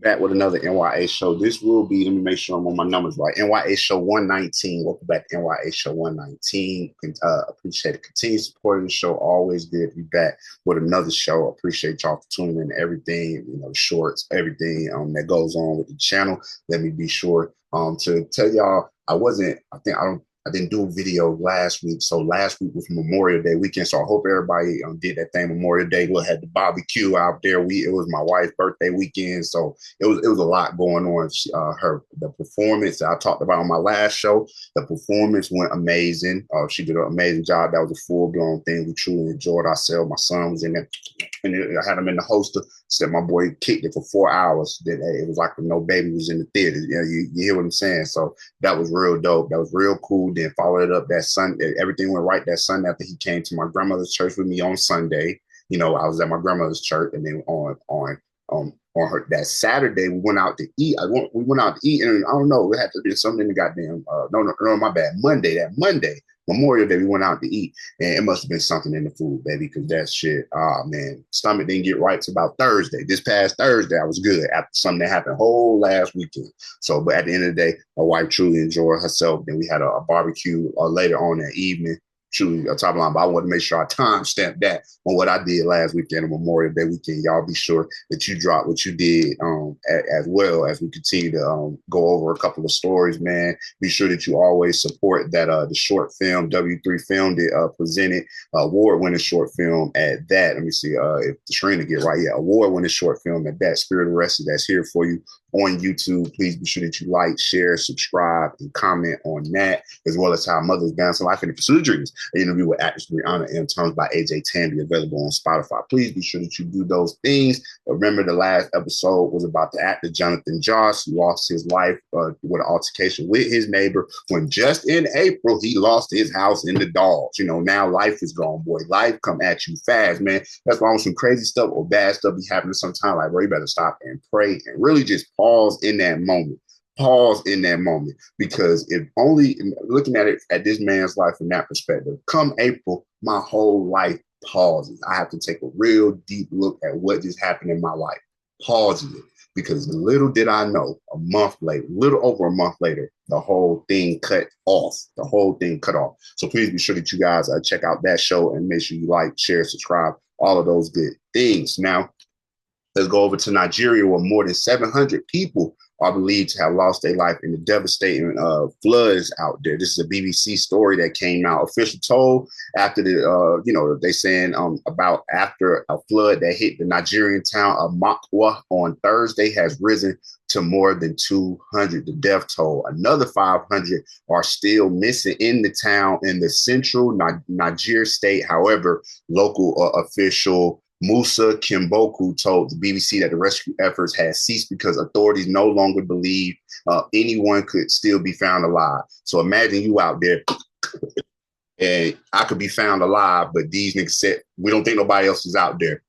Back with another N.y.a show. This will be, let me make sure I'm on my numbers right. N.y.a show 119. Welcome back to N.y.a show 119. Appreciate the continued support of the show. Always good to be back with another show. Appreciate y'all for tuning in to everything, shorts, everything that goes on with the channel. Let me be sure to tell y'all I didn't do a video last week. So last week was Memorial Day weekend. So I hope everybody did that thing Memorial Day. We had the barbecue out there. It was my wife's birthday weekend. So it was a lot going on. The performance that I talked about on my last show, the performance went amazing. She did an amazing job. That was a full-blown thing. We truly enjoyed ourselves. My son was in there. And I had him in the holster. Said my boy kicked it for 4 hours. It was like no baby was in the theater. You hear what I'm saying? So that was real dope. That was real cool. Then followed it up that Sunday. Everything went right that Sunday after he came to my grandmother's church with me on Sunday. I was at my grandmother's church, and then on her that Saturday we went out to eat. We went out to eat, and I don't know. It had to be something in the goddamn. No, my bad. Monday. Memorial Day, we went out to eat, and it must have been something in the food, baby, because that shit, man, stomach didn't get right till about Thursday. This past Thursday, I was good after something that happened whole last weekend. So, but at the end of the day, my wife truly enjoyed herself. Then we had a barbecue later on that evening. Truly a top line, but I want to make sure I time stamp that on what I did last weekend on Memorial Day weekend. Y'all be sure that you drop what you did as well as we continue to go over a couple of stories, man. Be sure that you always support that the short film W3 Film did presented award-winning short film at that. Let me see if the screen to get right. Yeah, award-winning short film at that. Spirit Arrested, that's here for you on YouTube. Please be sure that you like, share, subscribe, and comment on that, as well as How Mothers Balance Life in the Pursuit of Dreams. An interview with actress Breyonna and Terms by Ajay, Tambe, available on Spotify. Please be sure that you do those things. Remember, the last episode was about the actor Jonathan Joss, who lost his life with an altercation with his neighbor when just in April he lost his house and the dogs. Now life is gone, boy. Life come at you fast, man. That's why when some crazy stuff or bad stuff be happening sometimes, like, bro, you better stop and pray and really just pause in that moment. Because if only looking at it at this man's life from that perspective, come April, my whole life pauses. I have to take a real deep look at what just happened in my life. Pauses it. Because little did I know, little over a month later, the whole thing cut off. So please be sure that you guys check out that show and make sure you like, share, subscribe, all of those good things. Now, let's go over to Nigeria, where more than 700 people are believed to have lost their life in the devastating floods out there. This is a BBC story that came out. Official told after they saying about after a flood that hit the Nigerian town of Makwa on Thursday has risen to more than 200. The death toll. Another 500 are still missing in the town in the central Niger state. However, local official Musa Kimboku told the BBC that the rescue efforts had ceased because authorities no longer believed anyone could still be found alive. So imagine you out there and I could be found alive, but these niggas said, we don't think nobody else is out there.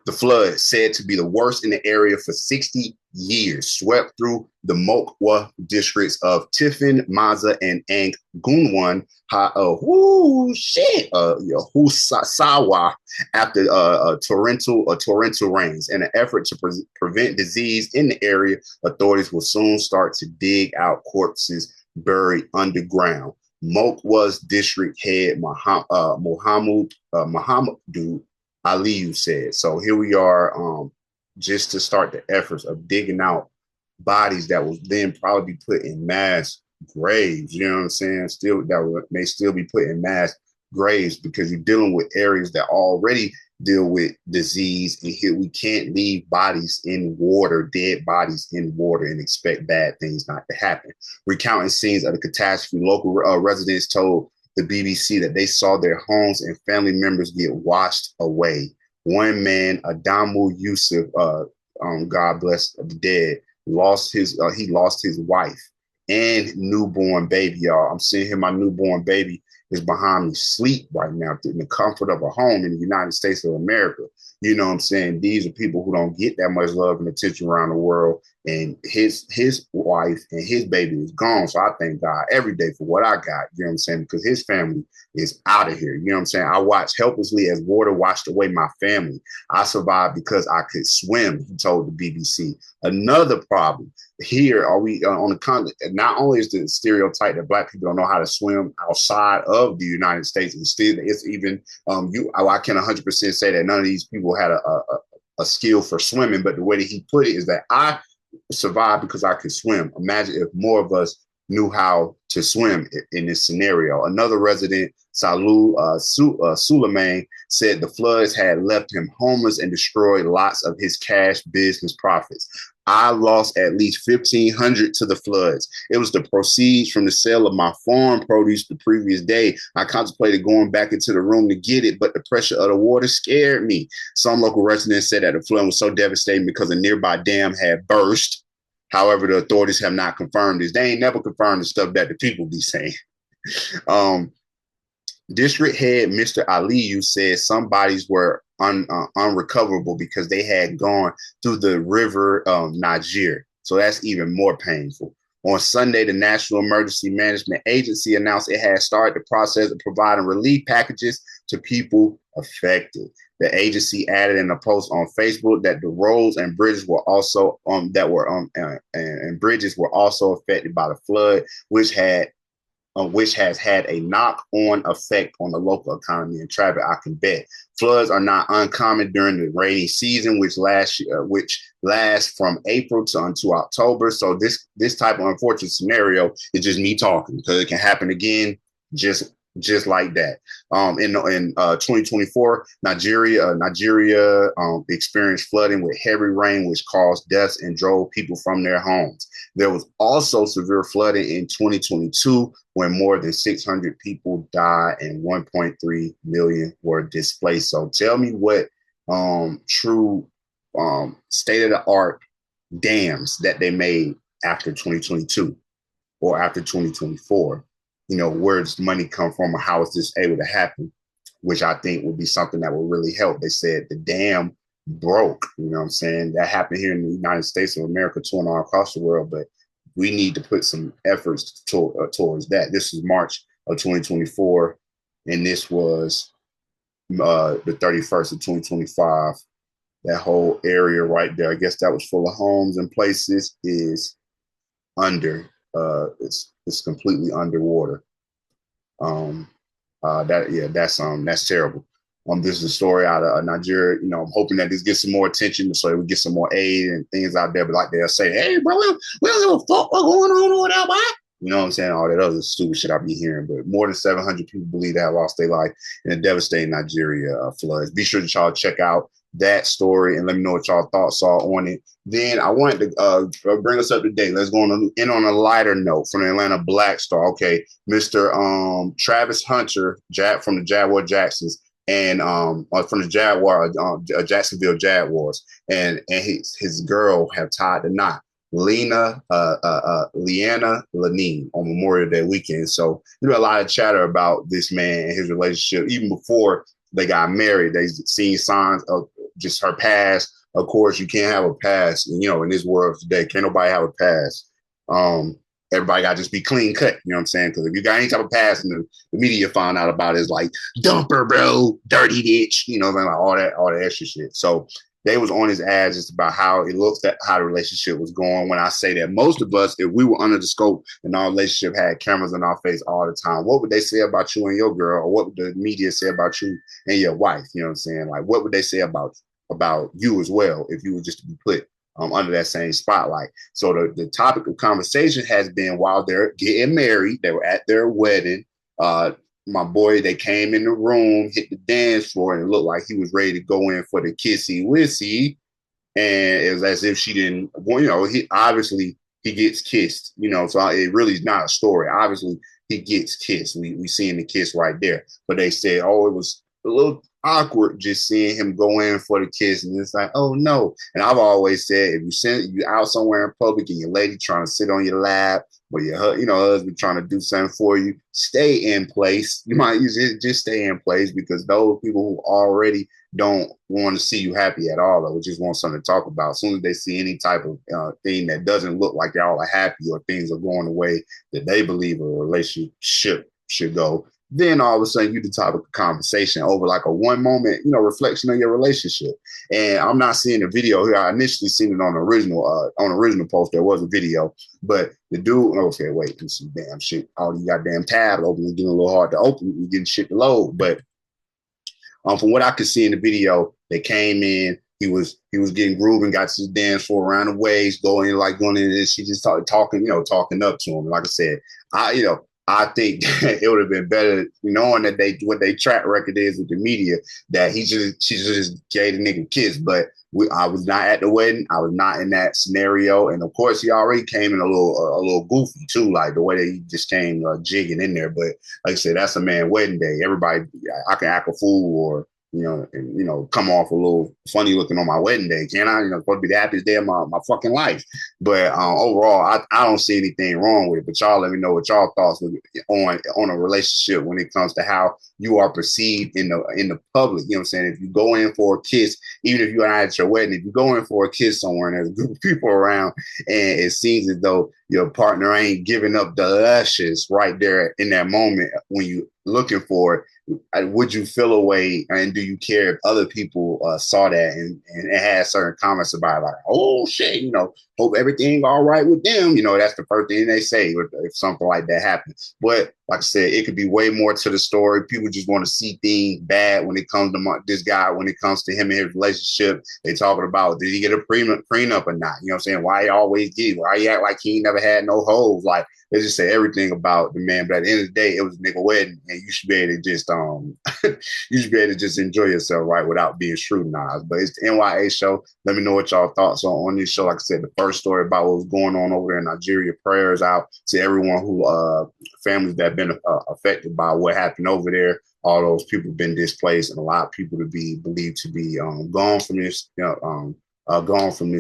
The flood, said to be the worst in the area for 60 years, swept through the Mokwa districts of Tifin, Maza, and Angunwan, Sawa after torrential rains. In an effort to prevent disease in the area, authorities will soon start to dig out corpses buried underground. Mokwa's district head, Muhammadu Aliyu said. So here we are, just to start the efforts of digging out bodies that will then probably be put in mass graves. You know what I'm saying? May still be put in mass graves because you're dealing with areas that already deal with disease. And here we can't leave bodies in water, dead bodies in water, and expect bad things not to happen. Recounting scenes of the catastrophe, local residents told the BBC that they saw their homes and family members get washed away. One man, Adamu Yusuf, God bless the dead, lost his wife and newborn baby, y'all. I'm seeing here my newborn baby is behind me, sleep right now in the comfort of a home in the United States of America. You know what I'm saying? These are people who don't get that much love and attention around the world. And his wife and his baby is gone. So I thank God every day for what I got. You know what I'm saying? Because his family is out of here. You know what I'm saying? I watched helplessly as water washed away my family. I survived because I could swim, he told the BBC. Another problem here, are we on the continent? Not only is the stereotype that Black people don't know how to swim outside of the United States, and still it's even I can 100% say that none of these people had a skill for swimming, but the way that he put it is that I survived because I could swim. Imagine if more of us knew how to swim in this scenario. Another resident, Suleiman, said the floods had left him homeless and destroyed lots of his cash business profits. I lost at least $1,500 to the floods. It was the proceeds from the sale of my farm produce the previous day. I contemplated going back into the room to get it, but the pressure of the water scared me. Some local residents said that the flood was so devastating because a nearby dam had burst. However, the authorities have not confirmed this. They ain't never confirmed the stuff that the people be saying. District head Mr. Aliyu said some bodies were unrecoverable because they had gone through the river Niger. So that's even more painful. On Sunday, the National Emergency Management Agency announced it had started the process of providing relief packages to people affected. The agency added in a post on Facebook that the roads and bridges were also and bridges were also affected by the flood, which has had a knock-on effect on the local economy and traffic. I can bet floods are not uncommon during the rainy season, which lasts from April until October. So this type of unfortunate scenario is just me talking, because it can happen again just like that. In 2024, Nigeria experienced flooding with heavy rain, which caused deaths and drove people from their homes. There was also severe flooding in 2022 when more than 600 people died and 1.3 million were displaced. So tell me what true state-of-the-art dams that they made after 2022 or after 2024. You know, where does money come from, or how is this able to happen? Which I think would be something that will really help. They said the dam broke, you know what I'm saying? That happened here in the United States of America too, and all across the world, but we need to put some efforts towards that. This is March of 2024, and this was the 31st of 2025. That whole area right there, I guess that was full of homes and places, is under. It's completely underwater. That's terrible. This is a story out of Nigeria. You know, I'm hoping that this gets some more attention so we get some more aid and things out there. But like they'll say, hey, bro, we don't give a fuck what's going on over there, boy. You know what I'm saying? All that other stupid shit I be hearing. But more than 700 people believe they have lost their life in a devastating Nigeria floods. Be sure that y'all check out that story and let me know what y'all thoughts are on it. Then I wanted to bring us up to date. Let's go on a lighter note from the Atlanta Black Star. Okay, Mr. Travis Hunter, from the Jaguar Jacksons, and from the Jacksonville Jaguars, and his girl have tied the knot. Leanna Lanine on Memorial Day weekend. So there's a lot of chatter about this man and his relationship. Even before they got married, they seen signs of just her past. Of course, you can't have a past, you know, in this world today. Can't nobody have a past. Everybody got to just be clean cut. You know what I'm saying? Because if you got any type of past, and the media found out about it, it's like dumper, bro, dirty bitch, you know, like all that extra shit. So they was on his ass just about how it looks, at how the relationship was going. When I say that, most of us, if we were under the scope and our relationship had cameras in our face all the time, what would they say about you and your girl? Or what would the media say about you and your wife? You know what I'm saying? Like, what would they say about you as well if you were just to be put under that same spotlight? So the topic of conversation has been, while they're getting married, they were at their wedding. My boy, they came in the room, hit the dance floor, and it looked like he was ready to go in for the kissy wissy. And it was as if she didn't, well, you know, he gets kissed, you know, so it really is not a story. Obviously, he gets kissed. We seeing the kiss right there. But they said, oh, it was a little awkward just seeing him go in for the kiss, and it's like, oh no. And I've always said, if you out somewhere in public and your lady trying to sit on your lap, or your husband trying to do something for you, stay in place. You might use it, just stay in place, because those people who already don't want to see you happy at all, or just want something to talk about, as soon as they see any type of thing that doesn't look like y'all are happy, or things are going the way that they believe a relationship should go, then all of a sudden you the topic of conversation over like a one moment, reflection of your relationship. And I'm not seeing the video here. I initially seen it on the original post. There was a video, but the dude, okay, wait, this is damn shit. All these goddamn tabs open, getting a little hard to open, we getting shit to load. But from what I could see in the video, they came in. He was getting grooving, got to dance for around the waist, going in, and she just talking up to him. Like I said, I think it would have been better knowing that what they track record is with the media, that she just gave the nigga a kiss. But I was not at the wedding. I was not in that scenario. And of course, he already came in a little goofy too, like the way that he just came jigging in there. But like I said, that's a man wedding day. Everybody, I can act a fool, or come off a little funny looking on my wedding day. Can I? Supposed to be the happiest day of my fucking life. But overall, I don't see anything wrong with it. But y'all let me know what y'all thoughts on a relationship when it comes to how you are perceived in the public. You know what I'm saying? If you go in for a kiss, even if you're not at your wedding, if you go in for a kiss somewhere and there's a group of people around, and it seems as though your partner ain't giving up the luscious right there in that moment when you looking for it, would you feel a way, and do you care if other people saw that and had certain comments about it, like, oh shit, hope everything all right with them? That's the first thing they say if something like that happens. But like I said, it could be way more to the story. People just want to see things bad when it comes to this guy, when it comes to him and his relationship. They talking about, did he get a prenup or not? You know what I'm saying? Why he always get? Why he act like he never had no hoes? Like, they just say everything about the man. But at the end of the day, it was a nigga wedding, and you should be able to just you should be able to just enjoy yourself, right, without being scrutinized. But it's the N.y.a show. Let me know what y'all thoughts on this show. Like I said, the first story about what was going on over there in Nigeria. Prayers out to everyone who families that have been affected by what happened over there. All those people have been displaced, and a lot of people to be believed to be gone from this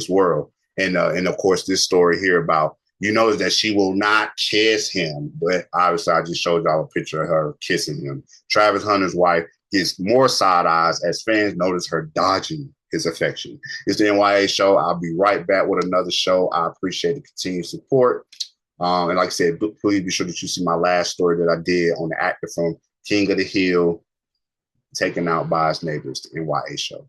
world. And of course, this story here about, that she will not kiss him. But obviously, I just showed y'all a picture of her kissing him. Travis Hunter's wife gets more side eyes as fans notice her dodging his affection. It's the N.y.a show. I'll be right back with another show. I appreciate the continued support. And like I said, please be sure that you see my last story that I did on the actor from King of the Hill taken out by his neighbors, the N.y.a show.